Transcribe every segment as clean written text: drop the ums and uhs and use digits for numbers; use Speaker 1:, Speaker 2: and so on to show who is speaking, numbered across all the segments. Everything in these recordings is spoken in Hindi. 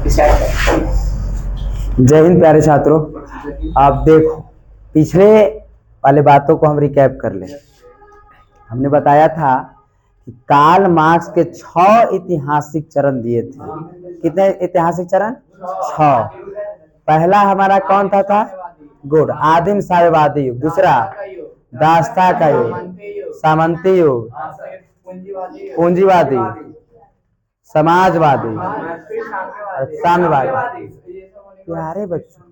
Speaker 1: जय हिंद प्यारे छात्रों। आप देखो, पिछले वाले बातों को हम रिकैप कर लें। हमने बताया था कि कार्ल मार्क्स के 6 ऐतिहासिक चरण दिए थे। कितने ऐतिहासिक चरण? 6। पहला हमारा कौन था? गुड, आदिम साम्यवादी युग। दूसरा दास्ता का युग, सामंती युग, पूंजीवादी, समाजवादी, साम्यवादी। प्यारे बच्चों,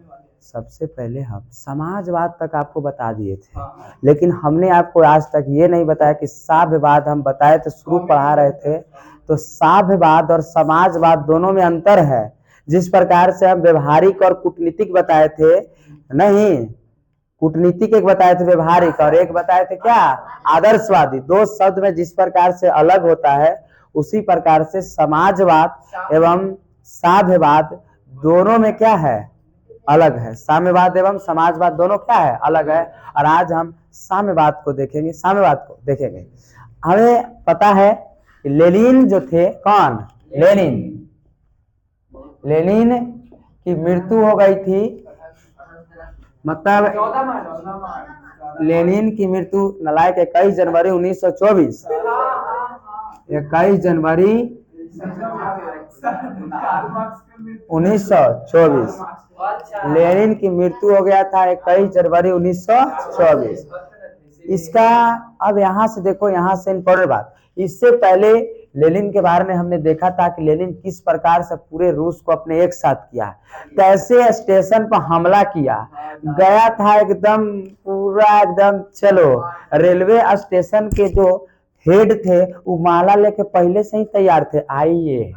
Speaker 1: सबसे पहले हम समाजवाद तक आपको बता दिए थे, लेकिन हमने आपको आज तक ये नहीं बताया कि साम्यवाद हम बताए तो शुरू पढ़ा रहे थे, तो साम्यवाद और समाजवाद दोनों में अंतर है। जिस प्रकार से हम व्यवहारिक और कूटनीतिक बताए थे, नहीं, कूटनीतिक एक बताए थे व्यवहारिक, और एक बताए थे क्या? आदर्शवादी। दो शब्द में जिस प्रकार से अलग होता है, उसी प्रकार से समाजवाद एवं साम्यवाद दोनों में क्या है? अलग है। साम्यवाद एवं समाजवाद दोनों क्या है? अलग है। और आज हम साम्यवाद को देखेंगे, साम्यवाद को देखेंगे। हमें पता है कि लेनिन जो थे, कौन? लेनिन की मृत्यु हो गई थी, मतलब लेनिन की मृत्यु नालायक 21 जनवरी 1924। 21 जनवरी 1924 लेनिन की मृत्यु हो गया था 21 जनवरी 1924। इसका अब यहाँ से देखो, यहाँ से इम्पोर्टेंट बात, इससे पहले लेनिन के बारे में हमने देखा था कि लेनिन किस प्रकार से पूरे रूस को अपने एक साथ किया, कैसे स्टेशन पर हमला किया, गया था एकदम पूरा एकदम। चलो, रेलवे स्टेशन के जो हेड थे वो माला लेके पहले से ही तैयार थे, आइए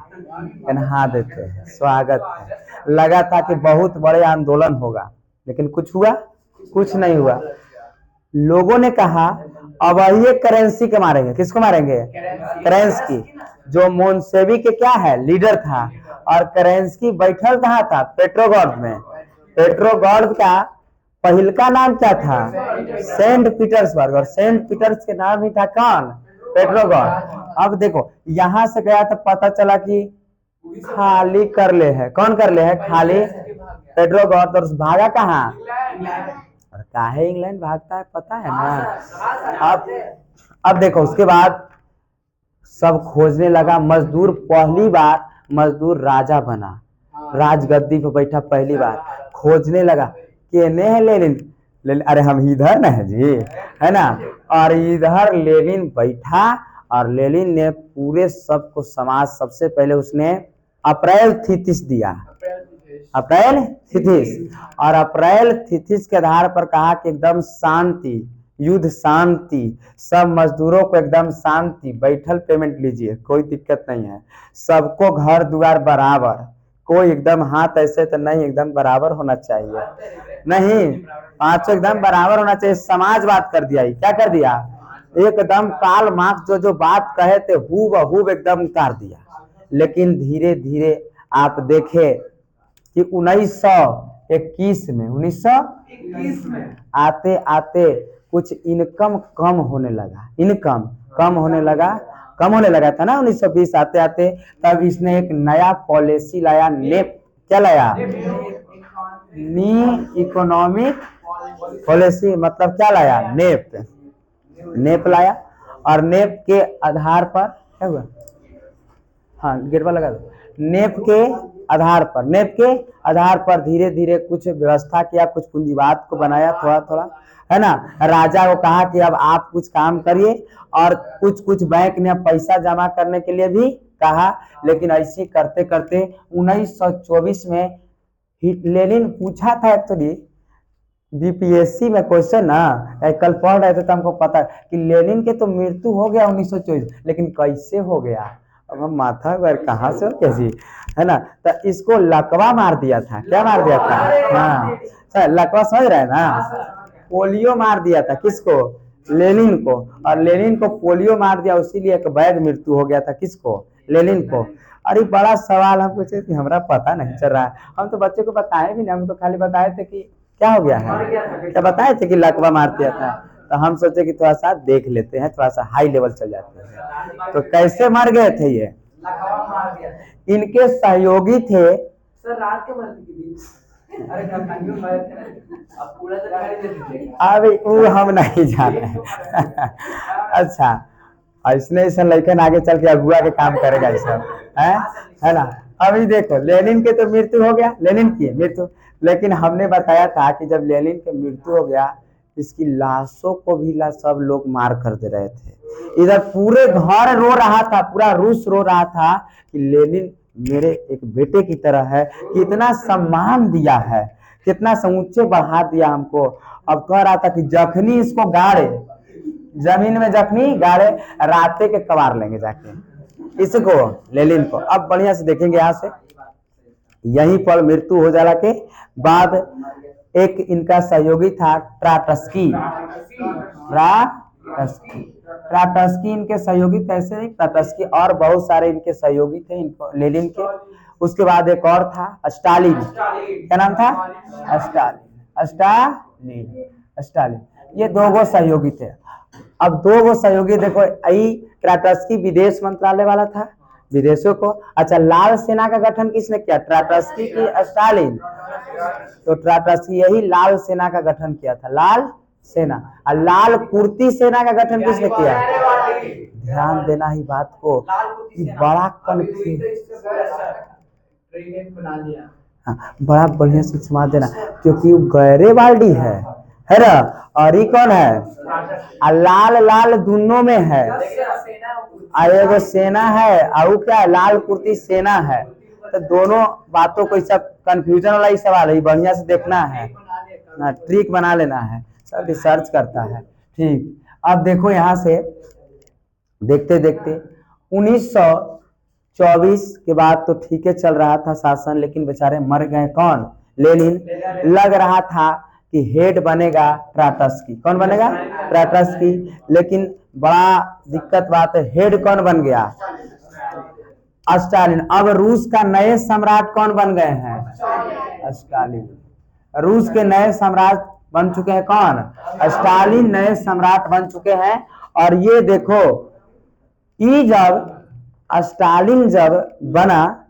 Speaker 1: नहा देते हैं, स्वागत है। लगा था कि बहुत बड़े आंदोलन होगा, लेकिन कुछ हुआ? कुछ नहीं हुआ। लोगों ने कहा अब ये करेंसी के मारेंगे। किसको मारेंगे? करेंसी, जो मोन्सेवी के क्या है? लीडर था। और करेंसी बैठल कहाँ था? पेट्रोगॉर्ड में। पेट्रोगॉर्ड का पहल का नाम क्या था? सेंट पीटर्सबर्ग, और सेंट पीटर्स के नाम ही था कौन? पेट्रोगॉर्ड। अब देखो, यहां से गया तो पता चला कि खाली कर ले है। कौन कर ले है? खाली पेट्रोगॉर्ड। और भागा कहाँ? और काहे इंग्लैंड भागता है पता है ना? अब देखो, उसके बाद सब खोजने लगा। मजदूर, पहली बार मजदूर राजा बना, राजगद्दी पे बैठा पहली बार। खोजने लगा केने है लेनिन, अरे हम इधर ना है जी, है ना? और इधर लेनिन बैठा, और लेनिन ने पूरे सबको समाज, सबसे पहले उसने अप्रैल थीसिस दिया, अप्रैल थीसिस। और अप्रैल थीसिस के आधार पर कहा कि एकदम शांति, युद्ध शांति, सब मजदूरों को एकदम शांति, बैठल पेमेंट लीजिए, कोई दिक्कत नहीं है, सबको घर द्वार बराबर, कोई एकदम हाथ ऐसे तो नहीं, एकदम बराबर होना चाहिए, नहीं, पांचों एकदम बराबर होना चाहिए। समाजवाद कर दिया। क्या कर दिया? एकदम कार्ल मार्क्स जो बात कहे थे हूबहू एकदम उतार दिया। लेकिन धीरे धीरे आप देखे कि 1921 में आते आते कुछ इनकम कम होने लगा। इनकम कम होने लगा था ना 1920 आते आते। तब इसने एक नया पॉलिसी लाया, नेप। क्या लाया? नी इकोनॉमिक पॉलिसी, मतलब क्या लाया? नेप लाया। और नेप के आधार पर क्या हुआ? हाँ, गिरवा लगा दो। नेप के आधार पर धीरे धीरे कुछ व्यवस्था किया, कुछ पूंजीवाद को बनाया थोड़ा थोड़ा, है ना? राजा को कहा कि अब आप कुछ काम करिए, और कुछ बैंक ने पैसा जमा करने के लिए भी कहा। लेकिन ऐसे करते करते 1924 में लेनिन पूछा था एक्चुअली बीपीएससी में क्वेश्चन ना, कल पढ़ रहे थे तो हमको पता कि लेनिन के तो मृत्यु हो गया 1924, लेकिन कैसे हो गया? अब हम माथा कहाँ से हो कैसी, है ना? तो इसको लकवा मार दिया था। क्या मार दिया था? हाँ, लकवा समझ रहे हैं ना? पोलियो मार दिया था। किसको? लेनिन को। और लेनिन को पोलियो मार दिया, उसीलिए एक वैध मृत्यु हो गया था। किसको? लेनिन को। अरे बड़ा सवाल हम पूछे कि हमरा पता नहीं चल रहा है। हम तो बच्चे को बताए भी नहीं, हम तो खाली बताए थे कि क्या हो गया है, क्या बताए थे कि लकवा मार दिया था। तो हम सोचे कि थोड़ा सा देख लेते हैं, थोड़ा सा हाई लेवल चल जाते हैं। तो कैसे मर गए थे ये? इनके सहयोगी थे
Speaker 2: सर रात के मरते की दिन अरे कहानियों मरे थे अब पूरा तो गाड़ी दे दीजिए
Speaker 1: अभी वो हम नहीं जाने हैं। अच्छा, इसने ऐसा लड़कन आगे चल के अगुआ के काम करेगा ये सब, है ना। अभी देखो लेनिन के तो मृत्यु हो गया, लेनिन की मृत्यु, लेकिन हमने बताया था कि जब लेनिन की मृत्यु हो गया, इसकी लाशों को भी सब लोग मार कर दे रहे थे। इधर पूरे घर रो रहा था, पूरा रूस रो रहा था कि लेनिन मेरे एक बेटे की तरह है, कितना सम्मान दिया है, कितना ऊंचे बढ़ा दिया हमको। अब कह रहा था कि जखनी इसको गाड़े, जमीन में जखनी गाड़े, राते के कबार लेंगे जाके इसको, लेनिन को। अब बढ़िया से देखेंगे यहाँ से, यहीं पर मृत्यु हो जाने के बाद एक इनका सहयोगी था ट्राटस्की, ट्राटस्की इनके सहयोगी कैसे, ट्राटस्की और बहुत सारे इनके सहयोगी थे इनको लेनिन के। उसके बाद एक और था स्टालिन, क्या नाम था, स्टालिन, ये दो गो सहयोगी थे। अब दो गो सहयोगी देखो, ट्राटस्की विदेश मंत्रालय वाला था, विदेशों को। अच्छा, लाल सेना का गठन किसने किया, ट्राटस्की की स्टालिन। तो ट्राटस्की यही लाल सेना का गठन किया था, लाल सेना। और लाल कुर्ती सेना का गठन किसने किया, ध्यान देना ही बात को, बड़ा कंफ्यूज, हाँ, बड़ा बढ़िया से समझ देना, क्योंकि वो गैरेवाल्डी है ना, और ये कौन है, लाल लाल दोनों में है, एगो सेना है, और क्या है, लाल कुर्ती सेना है। तो दोनों बातों को सब कंफ्यूजन वाला ही सवाल है, बढ़िया से देखना है, ट्रिक बना लेना है, सब रिसर्च करता है। ठीक, अब देखो यहाँ से देखते देखते 1924 के बाद तो ठीक है चल रहा था शासन, लेकिन बेचारे मर गए, कौन, लेनिन। लग रहा था कि हेड बनेगा ट्राटस्की, कौन बनेगा, ट्राटस्की, लेकिन बड़ा दिक्कत बात है, हेड कौन बन गया, स्टालिन। अब रूस का नए सम्राट कौन बन गए हैं, स्टालिन। रूस के नए सम्राट बन चुके हैं कौन, स्टालिन नए सम्राट बन चुके हैं। और ये देखो, ये जब स्टालिन जब बना,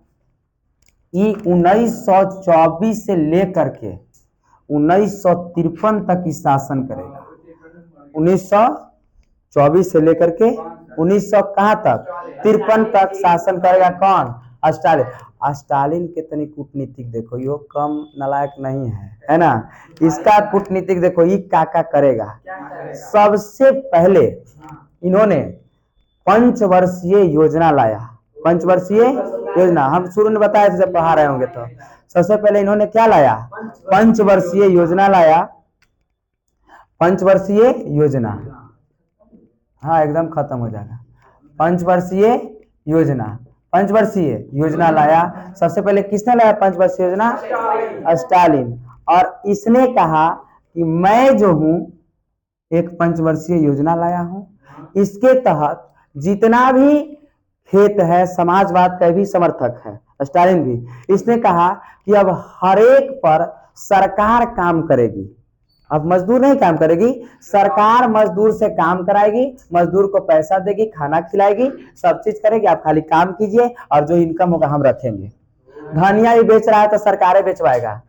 Speaker 1: ये 1924 से लेकर के 1953 तक ही शासन करेगा, 1924 से लेकर के 1900 कहाँ तक, 53 तक शासन करेगा कौन, स्टालिन। स्टालिन के तनी कूटनीतिक देखो, यो कम नालायक नहीं है ना। इसका कूटनीतिक देखो, ये क्या करेगा। सबसे पहले इन्होंने पंचवर्षीय योजना लाया, पंचवर्षीय योजना, हम शुरू में बताया जब पढ़ा रहे होंगे तो। सबसे पहले इन्होंने क्या लाया, पंचवर्षीय योजना लाया, पंचवर्षीय योजना, हाँ एकदम खत्म हो जाएगा, पंचवर्षीय योजना, पंचवर्षीय योजना लाया। सबसे पहले किसने लाया पंचवर्षीय योजना, स्टालिन। और इसने कहा कि मैं जो हूं एक पंचवर्षीय योजना लाया हूं, इसके तहत जितना भी खेत है, समाजवाद का भी समर्थक है स्टालिन भी। इसने कहा कि अब हर एक पर सरकार काम करेगी, अब मजदूर नहीं काम करेगी, सरकार मजदूर से काम कराएगी, मजदूर को पैसा देगी, खाना खिलाएगी, सब चीज करेगी, आप खाली काम कीजिए और जो इनकम होगा हम रखेंगे। धनिया भी बेच रहा है तो सरकारें बेचवाएगा,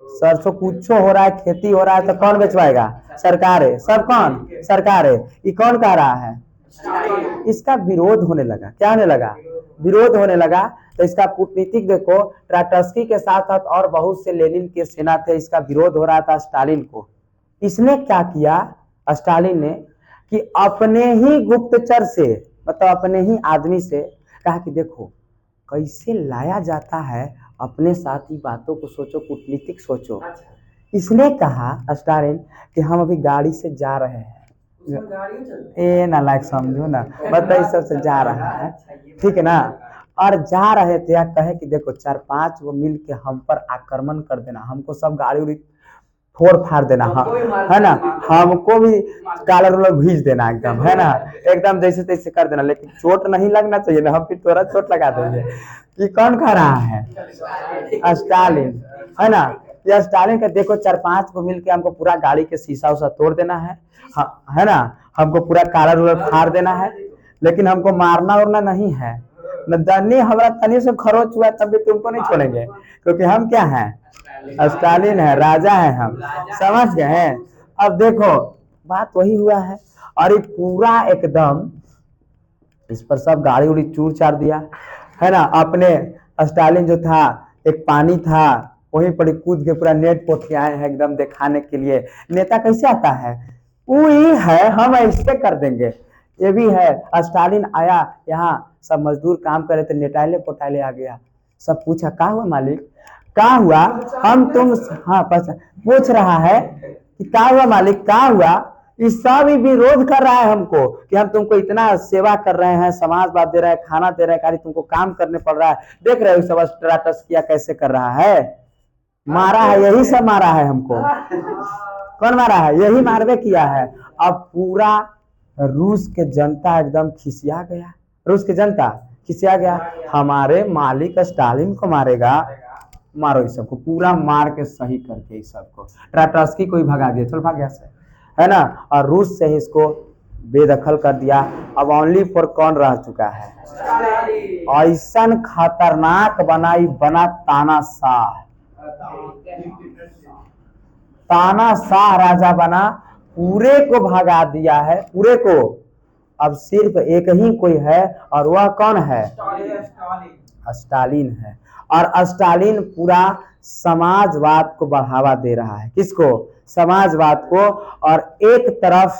Speaker 1: सरसों कुछ हो रहा है, खेती हो रहा है तो कौन बेचवाएगा, सरकार है, सब कौन, सरकार है। ये कौन कह रहा है, इसका विरोध होने लगा, क्या होने लगा, विरोध होने लगा। तो इसका कूटनीतिक देखो, ट्राटस्की के साथ साथ और बहुत से लेनिन के सेना थे, इसका विरोध हो रहा था स्टालिन को। इसने क्या किया स्टालिन ने, कि अपने ही गुप्तचर से, मतलब अपने ही आदमी से कहा कि देखो कैसे लाया जाता है, अपने साथ ही बातों को सोचो, कूटनीतिक सोचो। इसने कहा स्टालिन कि हम अभी गाड़ी से जा रहे हैं, ए नालायक समझो ना, बताइए सबसे जा रहा है, ठीक है ना। और जा रहे थे, या कहे कि देखो 4-5 वो मिल के हम पर आक्रमण कर देना, हमको सब गाड़ी उड़ी फोड़ फाड़ देना, है ना, हमको भी कालर वालर भीज देना एकदम, है ना, एकदम जैसे तैसे कर देना, लेकिन चोट नहीं लगना चाहिए ना, हम फिर थोड़ा चोट लगा देंगे। ये कौन कह रहा है, स्टालिन, है ना। यह स्टालिन का देखो 4-5 को मिलके हमको पूरा गाड़ी के शीशा उसा तोड़ देना है, है ना, हमको पूरा कालर वालर फाड़ देना है, लेकिन हमको मारना उड़ना नहीं है, नदानी हमारा तनी से खरोच हुआ तब भी तुमको नहीं छोड़ेंगे, क्योंकि हम क्या हैं, स्टालिन है, राजा है हम, समझ गए हैं। अब देखो बात वही हुआ है, और ये पूरा एकदम इस पर सब गाड़ी उड़ी चूर चार दिया है ना। अपने स्टालिन जो था, एक पानी था वहीं पर कूद के पूरा नेट पोत के आए हैं एकदम दिखाने के लिए। नेता कैसे आता है, वही है, हम ऐसे कर देंगे। ये भी है, स्टालिन आया यहाँ, सब मजदूर काम कर रहे थे, नेटाले पोटाले आ गया, सब पूछा क्या हुआ मालिक, क्या हुआ, हम तुम, हाँ पूछ रहा है कि क्या हुआ मालिक, क्या हुआ। इस सब ही विरोध कर रहा है हमको कि हम तुमको इतना सेवा कर रहे हैं, समाजवाद दे रहे हैं, खाना दे रहे हैं, खाली तुमको काम करने पड़ रहा है। देख रहे हो सब स्टेटस किया कैसे कर रहा है, मारा है, यही सब मारा है हमको। कौन मारा है, यही मारवे किया है। अब पूरा रूस के जनता एकदम खिसिया गया, रूस की जनता खिसिया गया, हमारे मालिक स्टालिन को मारेगा, मारो इस सबको, पूरा मार के सही करके इस सबको, ट्राटस्की को ही भगा दिया, चल भाग गया से, है ना। और रूस से ही इसको बेदखल कर दिया। अब ओनली फॉर कौन रह चुका है, ऐसा खतरनाक बना तानाशाह, तानाशाह राजा बना, पूरे को भगा दिया है, पूरे को। अब सिर्फ एक ही कोई है, और वह कौन है, स्टालिन है। और स्टालिन पूरा समाजवाद को बढ़ावा दे रहा है, किसको, समाजवाद को। और एक तरफ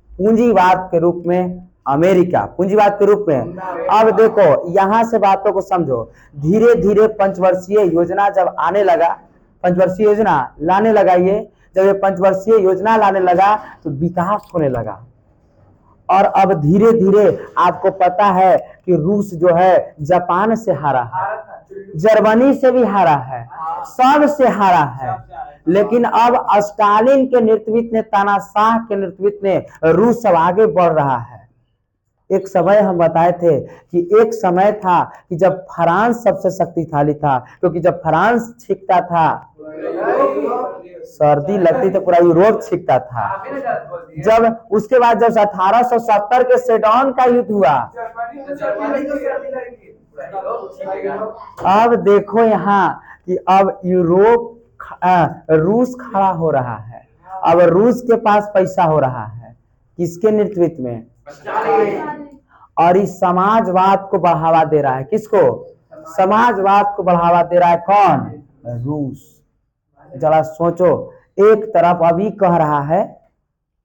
Speaker 1: पूंजीवाद के रूप में अमेरिका, पूंजीवाद के रूप में। अब देखो यहां से बातों को समझो, धीरे धीरे पंचवर्षीय योजना जब आने लगा, पंचवर्षीय योजना लाने लगा, ये जब ये पंचवर्षीय योजना लाने लगा तो विकास होने लगा। और अब धीरे धीरे आपको पता है कि रूस जो है जापान से हारा है, जर्मनी से भी हारा है, सब से हारा है। लेकिन अब स्टालिन के नेतृत्व में, तानाशाह के नेतृत्व में रूस सब आगे बढ़ रहा है। एक समय हम बताए थे कि एक समय था कि जब फ्रांस सबसे शक्तिशाली था, क्योंकि जब फ्रांस छिकता था, सर्दी लगती तो पूरा यूरोप छिकता था। जब उसके बाद जब 1870 के सेडन का युद्ध हुआ, अब देखो यहाँ कि अब यूरोप, रूस खड़ा हो रहा है। अब रूस के पास पैसा हो रहा है, किसके नेतृत्व में, और इस समाजवाद को बढ़ावा दे रहा है, किसको, समाजवाद को बढ़ावा दे रहा है कौन, रूस। जरा सोचो, एक तरफ अभी कह रहा है,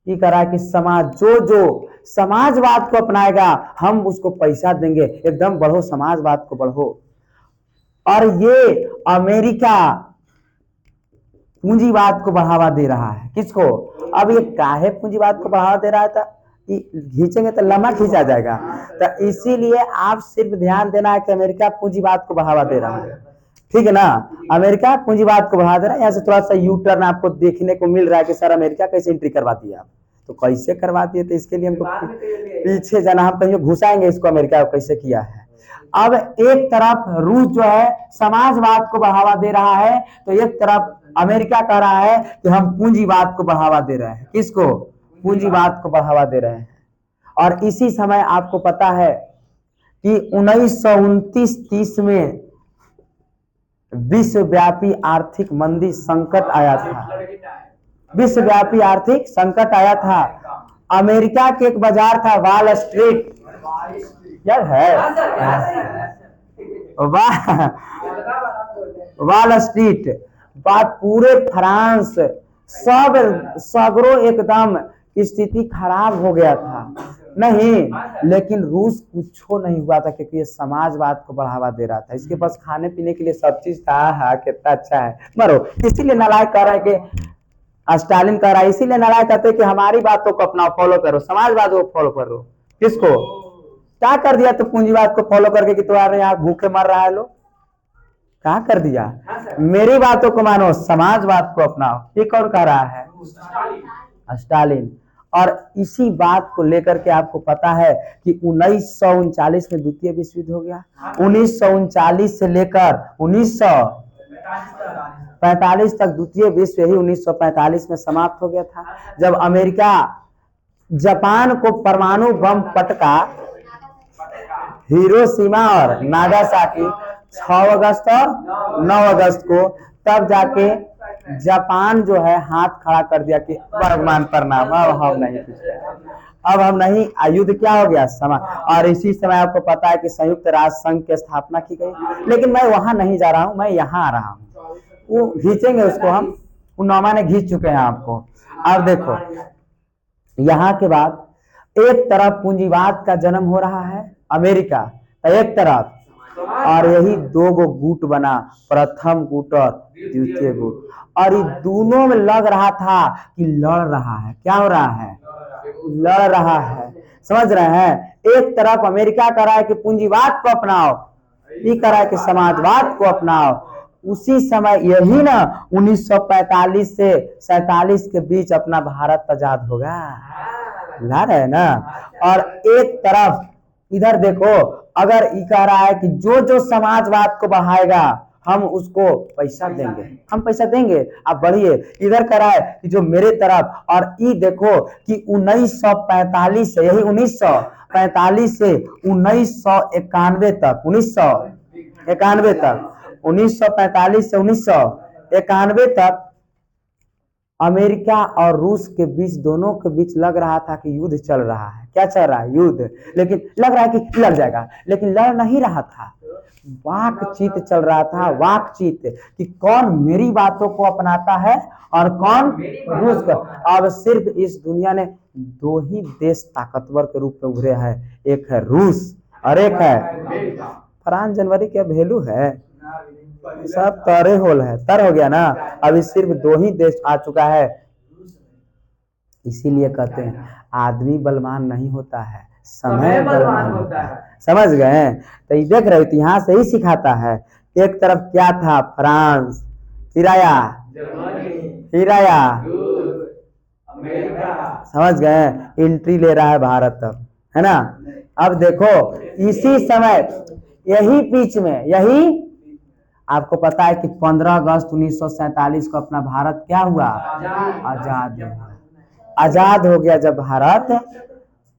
Speaker 1: ये कह रहा है कि समाज जो समाजवाद को अपनाएगा हम उसको पैसा देंगे, एकदम बढ़ो, समाजवाद को बढ़ो। और ये अमेरिका पूंजीवाद को बढ़ावा दे रहा है, किसको। अब ये काहे पूंजीवाद को बढ़ावा दे रहा था, खींचेंगे तो लम्बा खींचा जाएगा, तो इसीलिए आप सिर्फ ध्यान देना है कि अमेरिका पूंजीवाद को बढ़ावा दे रहा है, ठीक है ना। अमेरिका पूंजीवाद को बढ़ा दे रहा है। यहाँ से थोड़ा सा यू टर्न आपको देखने को मिल रहा है कि सर अमेरिका कैसे एंट्री करवाती है, आप तो कैसे करवाती है, तो इसके लिए हमको पीछे जाना, हम कहीं घुसाएंगे इसको, अमेरिका को कैसे किया है। अब एक तरफ रूस जो है समाजवाद को बढ़ावा दे रहा है, तो एक तरफ अमेरिका कह रहा है कि हम पूंजीवाद को बढ़ावा दे रहे हैं, किसको, पूंजीवाद को बढ़ावा दे रहे हैं। और इसी समय आपको पता है कि 1929-30 में विश्वव्यापी आर्थिक मंदी संकट आया था, विश्वव्यापी आर्थिक संकट आया था। अमेरिका के एक बाजार था वॉल स्ट्रीट, क्या है, वॉल स्ट्रीट, बात पूरे फ्रांस सब सगरो एकदम स्थिति खराब हो गया था, नहीं, लेकिन रूस कुछ नहीं हुआ था, क्योंकि ये समाजवाद को बढ़ावा दे रहा था। इसके पास खाने पीने के लिए सब चीज था, हाँ कितना अच्छा है, मरो। इसीलिए नालायक कह रहा है कि स्टालिन कह रहा है, इसीलिए नालायक कहते हैं कि हमारी बातों को अपना फॉलो करो, समाजवाद को फॉलो करो। किसको, क्या कर दिया तो पूंजीवाद को फॉलो करके कि तुम्हारे यहाँ भूखे मर रहा है लोग, क्या कर दिया। मेरी बातों को मानो, समाजवाद को अपनाओ, ये कौन कह रहा है, स्टालिन। और इसी बात को लेकर के आपको पता है कि 1939 में द्वितीय विश्व युद्ध हो गया। 1939 से लेकर 1945 तक द्वितीय विश्व ही 1945 में समाप्त हो गया था, जब अमेरिका जापान को परमाणु बम पटका, हिरोशिमा और नागासाकी 6 अगस्त और 9 अगस्त को, तब जाके जापान जो है हाथ खड़ा कर दिया कि भगवान प्रणाम, अब हम नहीं कुछ करेंगे, अब हम नहीं, युद्ध क्या हो गया समय। और इसी समय आपको पता है कि संयुक्त राष्ट्र संघ की स्थापना की गई। लेकिन मैं वहां नहीं जा रहा हूं, मैं यहाँ आ रहा हूँ, वो खींचेंगे उसको, हम उन्नामा ने खींच चुके हैं आपको। अब देखो यहाँ के बाद एक तरफ पूंजीवाद का जन्म हो रहा है अमेरिका, तो एक तरफ, और यही दो गो गुट बना, प्रथम गुट और द्वितीय गुट, और ये दोनों में लग रहा था कि लड़ रहा है, क्या हो रहा है, लड़ रहा है, समझ रहे हैं। एक तरफ अमेरिका कह रहा है कि पूंजीवाद को अपनाओ, ये कह रहा है कि समाजवाद को अपनाओ। उसी समय यही ना 1945 से 47 के बीच अपना भारत आजाद होगा, ला रहे ना। और एक तरफ इधर देखो, अगर ये कह रहा है कि जो जो समाजवाद को बढ़ाएगा हम उसको पैसा देंगे, हम पैसा देंगे, आप बढ़िए। इधर कह रहा है कि जो मेरे तरफ, और ये देखो कि 1945 से, यही 1945 से 1991 तक, 1991 तक, 1945 से 1991 तक अमेरिका और रूस के बीच, दोनों के बीच लग रहा था कि युद्ध चल रहा है। क्या चल रहा है, युद्ध। लेकिन लग रहा है कि लड़ जाएगा, लेकिन लड़ नहीं रहा था, वाकचीत चल रहा था, वाकचीत कि कौन मेरी बातों को अपनाता है और कौन रूस का। अब सिर्फ इस दुनिया ने दो ही देश ताकतवर के रूप में उभरे हैं, एक है रूस और एक है फ्रांस। जनवरी क्या वैल्यू है, सब तरे होल है, तर हो गया ना। अभी सिर्फ दो ही देश आ चुका है। इसीलिए कहते हैं आदमी बलवान नहीं होता है, समय बलवान होता है, समझ गए। तो ये देख रहे हो, यहाँ से ही सिखाता है। एक तरफ क्या था, फ्रांस, फिर आया समझ गए, एंट्री ले रहा है भारत अब, है ना। अब देखो इसी समय, यही बीच में, यही आपको पता है कि 15 अगस्त 1947 को अपना भारत क्या हुआ, आजाद हुआ। आजाद हो गया जब भारत,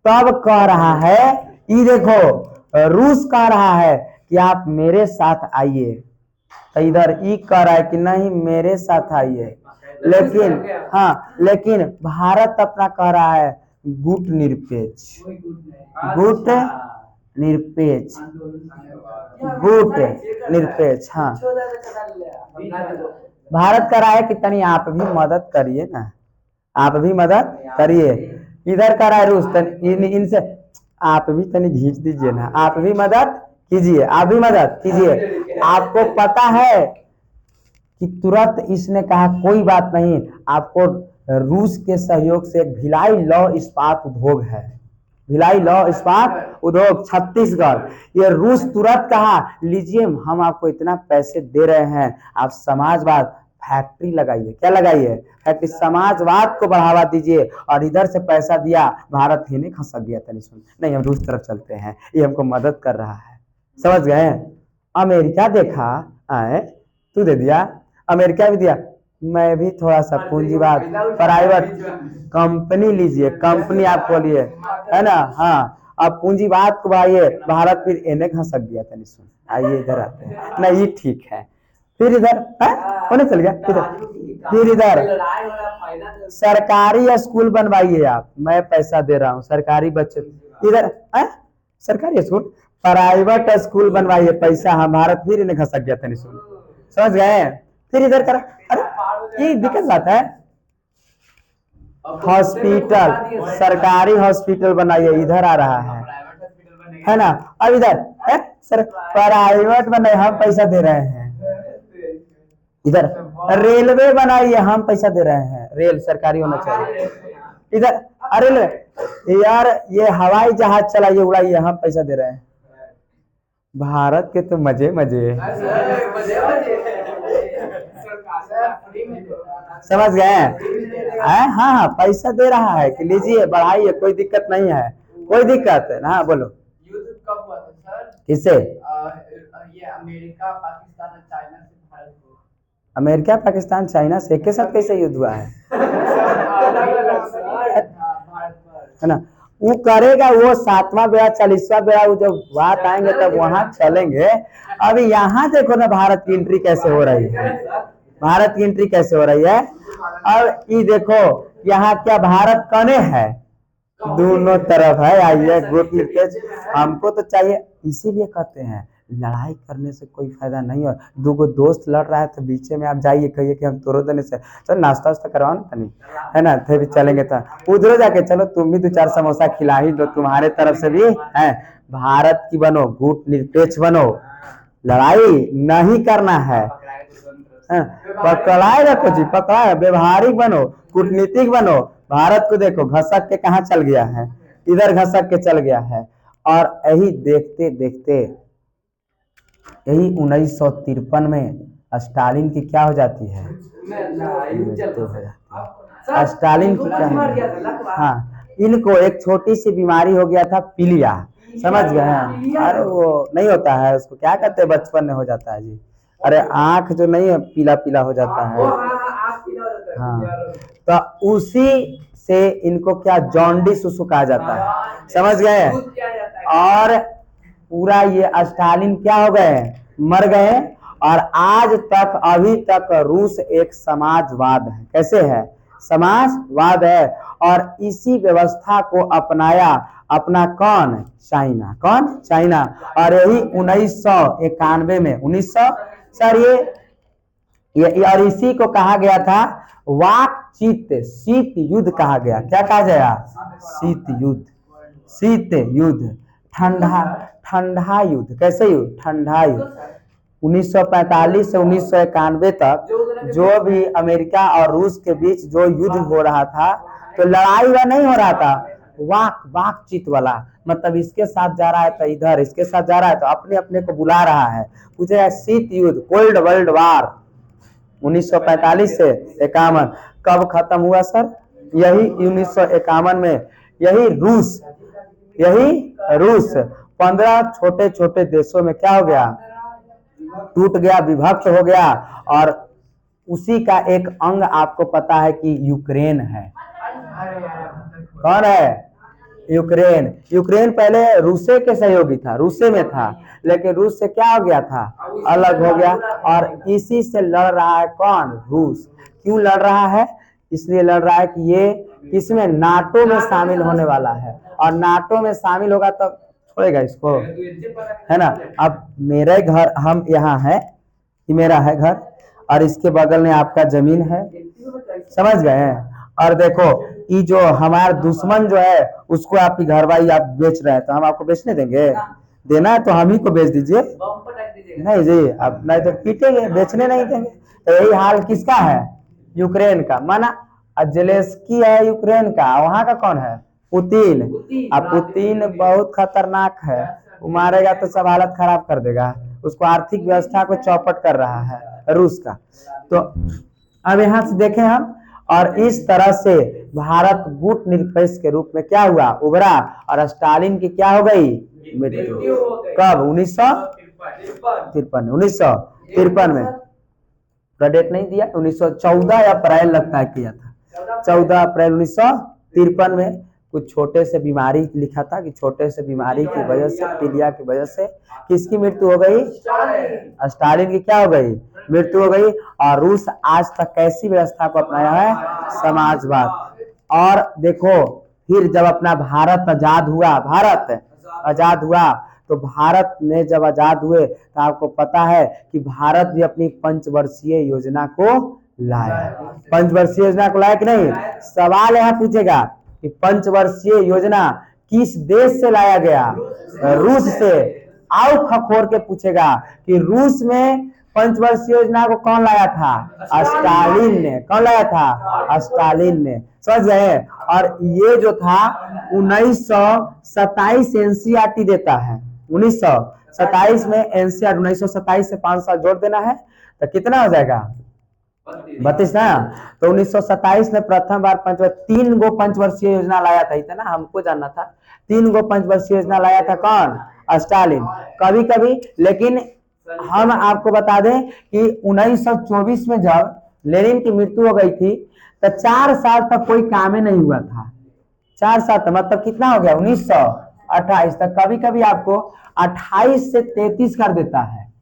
Speaker 1: तब कह रहा है, ये देखो रूस कह रहा है कि आप मेरे साथ आइए, तो इधर ई कह रहा है कि नहीं मेरे साथ आइए। लेकिन हाँ, लेकिन भारत अपना कह रहा है गुट निरपेक्ष, गुट निरपेक्ष, गुट निरपेक्ष। हाँ, भारत कह रहा है कि तनी आप भी मदद करिए ना, आप भी मदद करिए। इधर कह रहा है रूस, इनसे आप भी तनी खींच दीजिए ना, आप भी मदद कीजिए, आप भी मदद कीजिए। आपको पता है कि तुरंत इसने कहा कोई बात नहीं, आपको रूस के सहयोग से एक भिलाई लौह इस्पात उद्योग है, भिलाई लौह इस्पात उद्योग छत्तीसगढ़, ये रूस तुरंत कहा लीजिए हम आपको इतना पैसे दे रहे हैं, आप समाजवाद फैक्ट्री लगाइए, क्या लगाइए, फैक्ट्री, समाजवाद को बढ़ावा दीजिए। और इधर से पैसा दिया, भारत ही नहीं खसक गया, तनी सुन नहीं हम रूस तरफ चलते हैं, ये हमको मदद कर रहा है, समझ गए। अमेरिका देखा, आए तू दे दिया, अमेरिका भी दिया, मैं भी थोड़ा सा पूंजीवाद, प्राइवेट कंपनी लीजिए, कंपनी आप खोलिए, है ना। हाँ, अब पूंजीवाद को बढ़ाइए, भारत फिर इन्हें खसक गया, तनी सुन आइए इधर आते हैं, नहीं ये ठीक है। फिर इधर होने चल गया, फिर इधर सरकारी स्कूल बनवाइए आप, मैं पैसा दे रहा हूँ, सरकारी बच्चे इधर, सरकारी स्कूल, प्राइवेट स्कूल बनवाइए, पैसा, हम भारत फिर इन्हें खसक गया, तनी सुन, समझ गए। फिर इधर कर, अरे ये दिक्कत बात है, हॉस्पिटल, सरकारी हॉस्पिटल बनाइए, इधर आ रहा है ना। अब इधर सर प्राइवेट बनाइए, हम पैसा दे रहे हैं। इधर रेलवे बनाइए, हम पैसा दे रहे हैं, रेल सरकारी होना चाहिए। इधर अरे यार ये हवाई जहाज चलाइए, उड़ाइए, हम पैसा दे रहे हैं। भारत के तो मजे मजे, समझ गए। हाँ हाँ, पैसा दे रहा है कि लीजिए बढ़ाइए, कोई दिक्कत नहीं है, कोई दिक्कत है ना। बोलो
Speaker 2: युद्ध कब हुआ था सर?
Speaker 1: किससे?
Speaker 2: ये अमेरिका पाकिस्तान और चाइना से भारत को।
Speaker 1: अमेरिका पाकिस्तान चाइना से के साथ कैसे युद्ध हुआ है,
Speaker 2: अलग अलग भारत पर,
Speaker 1: है ना। वो करेगा, वो 7वां बेड़ा 40वां बेड़ा, वो जब बात आएंगे तब वहां चलेंगे। अभी यहाँ देखो ना भारत की एंट्री कैसे हो रही है, भारत की एंट्री कैसे हो रही है। अब ये देखो यहाँ क्या भारत कने है, दोनों तरफ है। आइए गुट निरपेक्ष हमको तो चाहिए, इसीलिए कहते हैं लड़ाई करने से कोई फायदा नहीं। और दो गो दोस्त लड़ रहा है तो बीच में आप जाइए, कहिए कि हम तोड़ो देने से, चलो नाश्ता वास्ता करवाओ ना तनी, है ना, फिर भी चलेंगे। तो उधर जाके चलो तुम भी 2-4 समोसा खिला ही दो, तुम्हारे तरफ से भी है। भारत की बनो, गुट निरपेक्ष बनो, लड़ाई नहीं करना है। पकड़ाए रखो जी, पकड़ाए, व्यवहारिक बनो, कूटनीतिक बनो। भारत को देखो घसक के कहाँ चल गया है, इधर घसक के चल गया है। और यही देखते देखते यही 1953 में स्टालिन की क्या हो जाती है, मृत्यु हो जाती है। स्टालिन की क्या, हाँ, इनको एक छोटी सी बीमारी हो गया था, पीलिया, समझ गए हैं। अरे वो नहीं होता है, उसको क्या कहते हैं, बचपन में हो जाता है जी। अरे आंख जो नहीं है पीला पीला हो जाता है, हाँ, तो उसी से इनको क्या जॉन्डिस उसको कहा जाता है, समझ गए। और पूरा ये स्टालिन क्या हो गए, मर गए। और आज तक अभी तक रूस एक समाजवाद है, कैसे है, समाजवाद है। और इसी व्यवस्था को अपनाया अपना कौन, चाइना, कौन, चाइना। और यही 1991 में 1900 सर ये और इसी को कहा गया था वाक चित शीत युद्ध कहा गया। क्या कहा गया, शीत युद्ध, शीत युद्ध, ठंडा ठंडा युद्ध। कैसे युद्ध, ठंडा युद्ध। 1945 से 1991 तक जो भी अमेरिका और रूस के बीच जो युद्ध हो रहा था, तो लड़ाई वह नहीं हो रहा था, वाक बातचीत वाला, मतलब इसके साथ जा रहा है तो इधर, इसके साथ जा रहा है तो अपने अपने को बुला रहा है। पूछे शीत युद्ध, कोल्ड वर्ल्ड वार 1945 से 51 कब खत्म हुआ सर, यही 1951 में। यही रूस 15 छोटे छोटे देशों में क्या हो गया, टूट गया, विभक्त हो गया। और उसी का एक अंग आपको पता है कि यूक्रेन है। कौन है, यूक्रेन। यूक्रेन पहले रूसे के सहयोगी था, रूसे में था, लेकिन रूस से क्या हो गया था, अलग हो गया। और इसी से लड़ रहा है कौन, रूस। क्यों लड़ रहा है, इसलिए लड़ रहा है कि ये किसमें, नाटो में शामिल होने वाला है। और नाटो में शामिल होगा तब छोड़ेगा इसको, है ना। अब मेरे घर, हम यहाँ है, ये मेरा है घर, और इसके बगल में आपका जमीन है, समझ गए। और देखो ये जो हमारा दुश्मन जो है उसको आपकी घरवाई आप बेच रहे हैं, तो हम आपको बेचने देंगे, देना है तो हम ही को बेच दीजिए। नहीं जी, अब नहीं तो पीटेंगे, बेचने नहीं देंगे। तो यही हाल किसका है, यूक्रेन का। माना जेलेंस्की है यूक्रेन का, वहां का कौन है, पुतिन। अब पुतिन बहुत खतरनाक है, वो मारेगा तो सब हालत खराब कर देगा, उसको आर्थिक व्यवस्था को चौपट कर रहा है रूस का। तो अब यहाँ से देखें हम, और इस तरह से भारत गुट निरपेक्ष के रूप में क्या हुआ, उभरा। और स्टालिन की क्या हो गई, मृत्यु। कब, 1953 में, डेट नहीं दिया, 1914 अप्रैल लगता है किया था, 14 अप्रैल 1953 में। कुछ छोटे से बीमारी लिखा था कि छोटे से बीमारी की वजह से, पीलिया की वजह से किसकी मृत्यु हो गई, स्टालिन की क्या हो गई, मृत्यु हो गई। और रूस आज तक कैसी व्यवस्था को अपनाया है, समाजवाद। और देखो फिर जब अपना भारत आजाद हुआ, तो भारत में जब आजाद हुए तो आपको पता है कि भारत भी अपनी पंचवर्षीय योजना को लाया। पंचवर्षीय योजना को लाया कि नहीं, सवाल यहाँ पूछेगा कि पंचवर्षीय योजना किस देश से लाया गया, रूस से। आओ खखोर के पूछेगा कि रूस में पंचवर्षीय योजना को कौन लाया था, स्टालिन ने। कौन लाया था, स्टालिन ने, समझ गए। और ये जो था 1927 एनसीईआरटी देता है, 1927 में एनसीईआरटी, 1927 से 5 साल जोड़ देना है तो कितना हो जाएगा, 32 ना। तो 1927 में प्रथम बार 3 गो पंचवर्षीय योजना लाया था, इतना हमको जानना था। 3 गो पंचवर्षीय योजना लाया था कौन, स्टालिन। कभी कभी, लेकिन हम आपको बता दें कि 1924 में जब लेनिन की मृत्यु हो गई थी तो 4 साल तक कोई काम ही नहीं हुआ था। 4-7 मतलब कितना हो गया 1928 तक। कभी कभी आपको 28 से 33 कर देता है,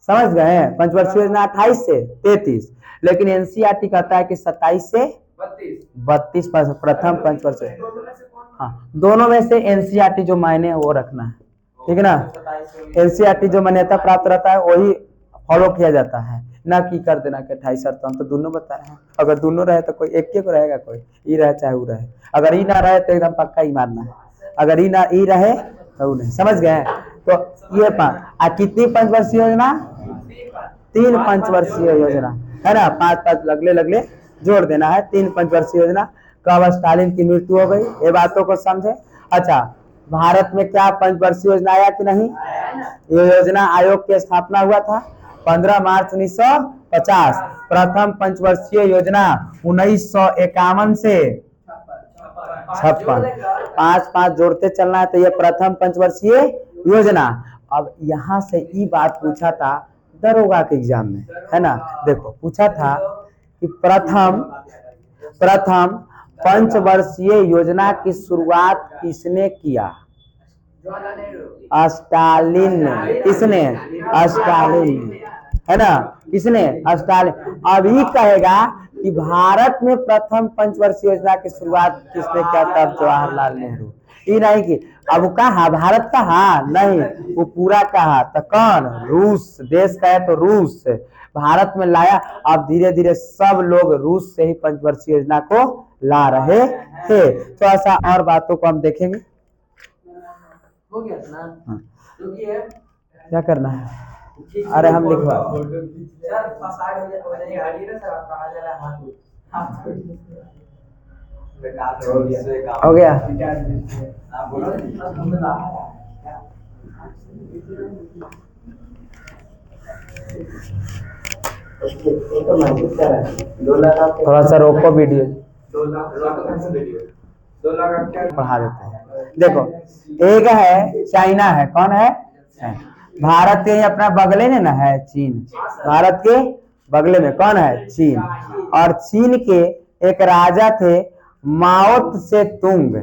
Speaker 1: समझ गए? पंचवर्षीय योजना 28 से 33, लेकिन एनसीईआरटी कहता है कि 27 से 32 प्रथम पंचवर्षीय। हाँ, दोनों में से एनसीईआरटी जो मायने है वो रखना है, ठीक है ना? एनसीईआरटी जो मान्यता प्राप्त रहता है वही फॉलो किया जाता है, ना कि कर देना कि 28 तो हम तो दोनों बता रहे हैं। अगर दोनों रहे तो कोई एक के को रहेगा, कोई ई रहे चाहे वो रहे। अगर ई ना रहे तो एकदम पक्का ही मारना है, अगर ई ना ई रहे तो वो नहीं, समझ गए? तो ये कितनी पंचवर्षीय योजना? 3 पंचवर्षीय योजना है ना, 5-5 लगले लगले जोड़ देना है। 3 पंचवर्षीय योजना। कब स्टालिन की मृत्यु हो गई, ये बातों को समझे। अच्छा, भारत में क्या पंचवर्षीय योजना आया कि नहीं? ये योजना आयोग की स्थापना हुआ था 15 मार्च 1950। प्रथम पंचवर्षीय योजना 1951 से 56, 5-5 जोड़ते चलना है। तो ये प्रथम पंचवर्षीय योजना। अब यहाँ से ये बात पूछा था दरोगा के एग्जाम में, है ना? देखो पूछा था कि प्रथम पंचवर्षीय योजना की शुरुआत किसने किया? स्टालिन ने। किसने? स्टालिन ने, है ना? किसने? स्टालिन। अभी कहेगा कि भारत में प्रथम पंचवर्षीय योजना की शुरुआत किसने किया? तब जवाहरलाल नेहरू। ये नहीं कि अब कहा भारत कहा नहीं, वो पूरा कहा। तो कौन? रूस देश का है तो रूस भारत में लाया। अब धीरे धीरे सब लोग रूस से ही पंचवर्षीय योजना को ला रहे थे। तो ऐसा और बातों को हम देखेंगे।
Speaker 2: हो गया ना?
Speaker 1: क्या करना है? अरे हम लिखवा हो गया। थोड़ा सा रोको वीडियो, पढ़ा देते हैं। देखो, एक है चाइना है, कौन है? भारत के अपना बगले में ना है चीन। भारत के बगले में कौन है? चीन। और चीन के एक राजा थे माओ से तुंग।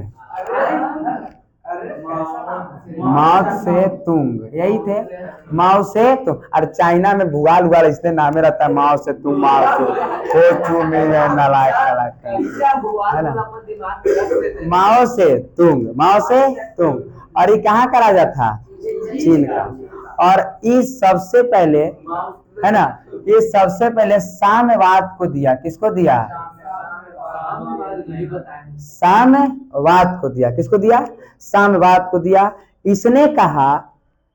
Speaker 1: माओ से तुंग, यही थे माओ से तुंग। और चाइना में भुआल हुआ इसलिए नामे रहता है माओ से तुंग। माओ से तुंग। और ये कहाँ का राजा था? चीन का। और इस सबसे पहले, है ना, ये सबसे पहले साम्यवाद को दिया। किसको दिया? साम्यवाद को दिया। किसको दिया? साम्यवाद को दिया। इसने कहा,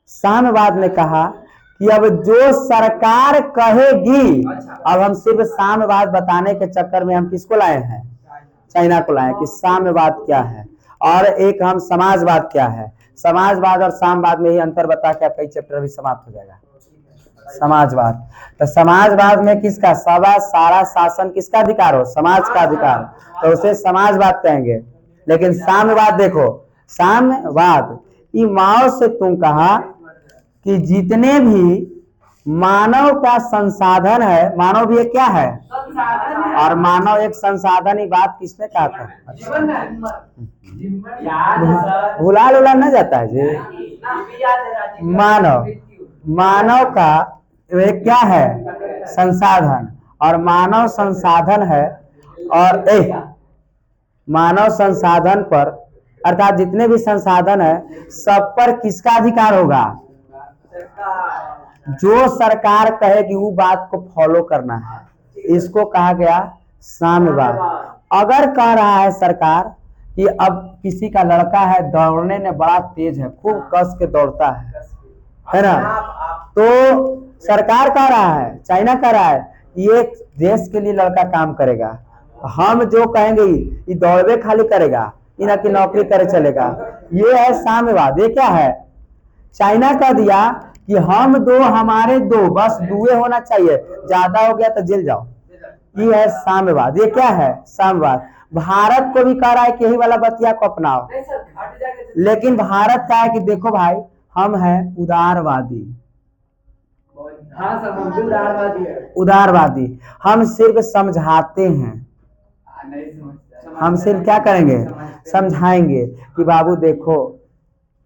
Speaker 1: साम्यवाद ने कहा कि अब जो सरकार कहेगी, अब हम सिर्फ साम्यवाद बताने के चक्कर में हम किसको लाए हैं? चाइना को लाए कि साम्यवाद क्या है, और एक हम समाजवाद क्या है। समाजवाद और साम्यवाद में ही अंतर बता के आपका चैप्टर भी समाप्त हो जाएगा। समाजवाद, तो समाजवाद में किसका? सारा शासन किसका अधिकार हो? समाज का अधिकार, तो उसे समाजवाद कहेंगे। लेकिन साम्यवाद देखो, साम्यवाद ये माओ से तुम कहा कि जितने भी मानव का संसाधन है, मानव भी एक क्या है? और मानव एक संसाधन, ही बात किसने कहा था? भुला न जाता है जी। मानव का एक क्या है? संसाधन। और मानव संसाधन है, और मानव संसाधन पर, अर्थात जितने भी संसाधन है सब पर किसका अधिकार होगा? जो सरकार कहेगी वो बात को फॉलो करना है। इसको कहा गया साम्यवाद। अगर कह रहा है सरकार कि अब किसी का लड़का है दौड़ने में बड़ा तेज है, खूब कस के दौड़ता है ना, तो सरकार कह रहा है, चाइना कह रहा है ये देश के लिए लड़का काम करेगा। हम जो कहेंगे ये दौड़वे खाली करेगा, ना कि नौकरी करे चलेगा। ये है साम्यवाद। ये क्या है? चाइना कह दिया कि हम दो, हमारे दो, बस दुए होना चाहिए, ज्यादा हो गया तो जेल जाओ। ये है साम्यवाद। ये क्या है? साम्यवाद। भारत को भी कह रहा है कि यही वाला बतिया को अपनाओ, लेकिन भारत का है कि देखो भाई हम हैं उदारवादी।
Speaker 2: हाँ सर, हम भी उदारवादी है।
Speaker 1: उदारवादी, हम सिर्फ समझाते हैं, हमसे क्या करेंगे, समझाएंगे कि बाबू देखो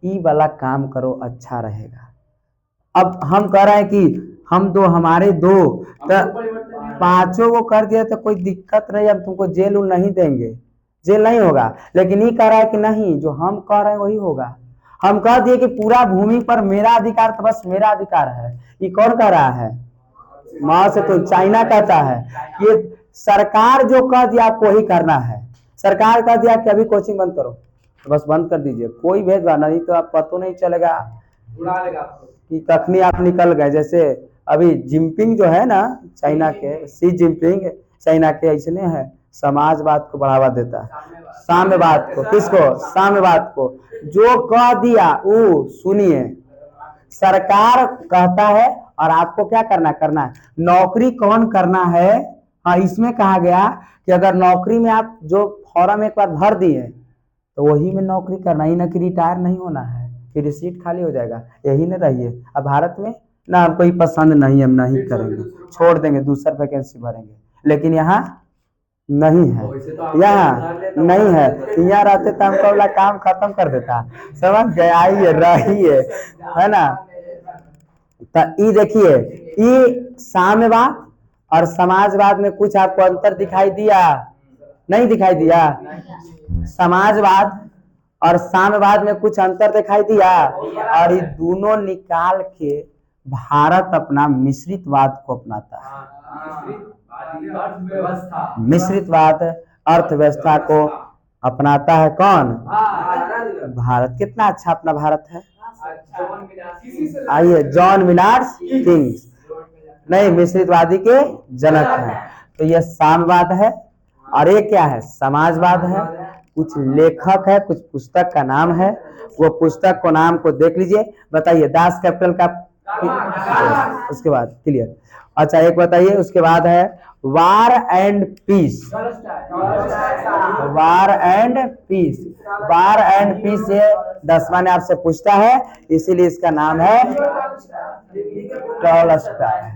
Speaker 1: ई वाला काम करो अच्छा रहेगा। अब हम कह रहे हैं कि हम दो हमारे दो तो पांचों को कर दिया तो कोई दिक्कत नहीं, अब तुमको जेल उल नहीं देंगे, जेल नहीं होगा। लेकिन ये कह रहा है कि नहीं, जो हम कह रहे हैं वही होगा। हम कह दिए कि पूरा भूमि पर मेरा अधिकार, तो बस मेरा अधिकार है। ये कौन कह रहा है, माओ से तो चाइना कहता है। ये सरकार जो कह दिया आपको वही करना है। सरकार कह दिया कि अभी कोचिंग बंद करो, तो बस बंद कर दीजिए, कोई भेदभाव नहीं, तो आप पता नहीं चलेगा कि कखनी आप निकल गए। जैसे अभी जिनपिंग जो है ना चाइना के, सी जिनपिंग चाइना के, ऐसने है समाजवाद को बढ़ावा देता है, साम्यवाद को। किसको, साम्यवाद को। जो कह दिया वो सुनिए, सरकार कहता है और आपको क्या करना है। नौकरी कौन करना है, हाँ इसमें कहा गया कि अगर नौकरी में आप जो फॉर्म एक बार भर दिए तो वही में नौकरी करना ही, ना कि रिटायर नहीं होना है, फिर सीट खाली हो जाएगा, यही ना रहिए। अब भारत में ना हमको ही पसंद नहीं, हम नहीं करेंगे, छोड़ देंगे, दूसरा वैकेंसी भरेंगे। लेकिन यहाँ नहीं है, यहाँ नहीं है। यहाँ रहते तो हमको वाला काम खत्म कर देता, समझ गए, आइए रहिए, है ना। तो ये देखिए, ये साम्यवाद और समाजवाद में कुछ आपको अंतर दिखाई दिया, नहीं दिखाई दिया। समाजवाद और साम्यवाद में कुछ अंतर दिखाई दिया, और ये दोनों निकाल के भारत अपना मिश्रितवाद को अपनाता है। मिश्रितवाद अर्थव्यवस्था को अपनाता है कौन, भारत। कितना अच्छा अपना भारत है। आइए, जॉन मिनार्ड किंग्स नहीं मिश्रितवादी के जनक हैं। तो यह साम्यवाद है, और ये क्या है, समाजवाद है। कुछ लेखक है, कुछ पुस्तक का नाम है, वो पुस्तक को नाम को देख लीजिए। बताइए, दास कैपिटल का, उसके बाद क्लियर। अच्छा एक बताइए, उसके बाद है war and peace. War and peace, war and peace ये 10वां ने आपसे पूछता है, इसीलिए इसका नाम है टॉलस्टॉय।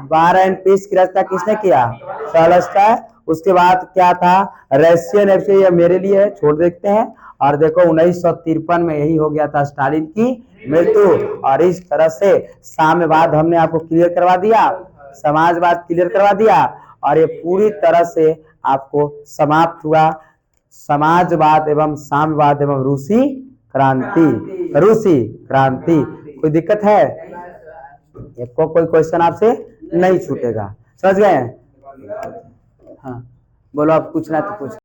Speaker 1: वार एंड पीस की रचना किसने किया, टॉलस्टॉय। उसके बाद क्या था, रशियन एफसी, ये मेरे लिए है, छोड़ देखते हैं। और देखो 1953 में यही हो गया था स्टालिन की मृत्यु। और इस तरह से साम्यवाद हमने आपको क्लियर करवा दिया, समाजवाद क्लियर करवा दिया, और ये पूरी तरह से आपको समाप्त हुआ समाजवाद एवं साम्यवाद एवं रूसी क्रांति। रूसी क्रांति, कोई दिक्कत है, कोई क्वेश्चन आपसे नहीं छूटेगा, समझ गए। हाँ बोलो, आप पूछना तो पूछ।